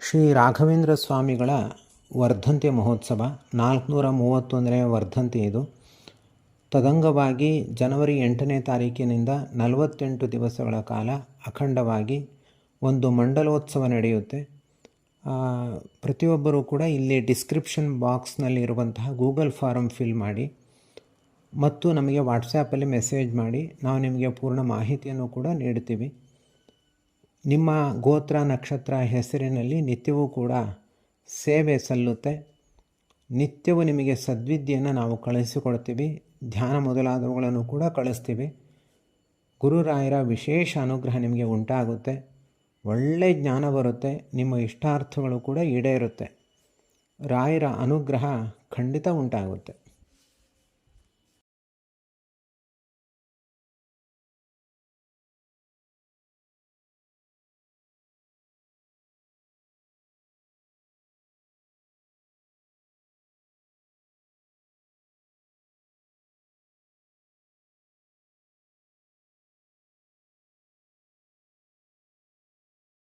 ಶ್ರೀ ರಾಘವೇಂದ್ರ ಸ್ವಾಮಿಗಳ ವರ್ಧಂತಿ ಮಹೋತ್ಸವ 431ನೇ ವರ್ಧಂತಿ ಇದು. ತದಂಗವಾಗಿ ಜನವರಿ 8ನೇ ತಾರೀಕಿನಿಂದ 48 ದಿವಸಗಳ ಕಾಲ ಅಖಂಡವಾಗಿ ಒಂದು ಮಂಡಲೋತ್ಸವ ನಡೆಯುತ್ತೆ. ಪ್ರತಿಯೊಬ್ಬರೂ ಕೂಡ ಇಲ್ಲಿ ಡಿಸ್ಕ್ರಿಪ್ಷನ್ ಬಾಕ್ಸ್ನಲ್ಲಿ ಇರುವಂತಹ ಗೂಗಲ್ ಫಾರಮ್ ಫಿಲ್ ಮಾಡಿ ಮತ್ತು ನಮಗೆ ವಾಟ್ಸಾಪಲ್ಲಿ ಮೆಸೇಜ್ ಮಾಡಿ, ನಾವು ನಿಮಗೆ ಪೂರ್ಣ ಮಾಹಿತಿಯನ್ನು ಕೂಡ ನೀಡ್ತೀವಿ. ನಿಮ್ಮ ಗೋತ್ರ ನಕ್ಷತ್ರ ಹೆಸರಿನಲ್ಲಿ ನಿತ್ಯವೂ ಕೂಡ ಸೇವೆ ಸಲ್ಲುತ್ತೆ. ನಿತ್ಯವೂ ನಿಮಗೆ ಸದ್ವಿದ್ಯೆಯನ್ನು ನಾವು ಕಳಿಸಿಕೊಡ್ತೀವಿ. ಧ್ಯಾನ ಮೊದಲಾದವುಗಳನ್ನು ಕೂಡ ಕಳಿಸ್ತೀವಿ. ಗುರುರಾಯರ ವಿಶೇಷ ಅನುಗ್ರಹ ನಿಮಗೆ ಉಂಟಾಗುತ್ತೆ. ಒಳ್ಳೆಯ ಜ್ಞಾನ ಬರುತ್ತೆ. ನಿಮ್ಮ ಇಷ್ಟಾರ್ಥಗಳು ಕೂಡ ಈಡೇರುತ್ತೆ. ರಾಯರ ಅನುಗ್ರಹ ಖಂಡಿತ ಉಂಟಾಗುತ್ತೆ.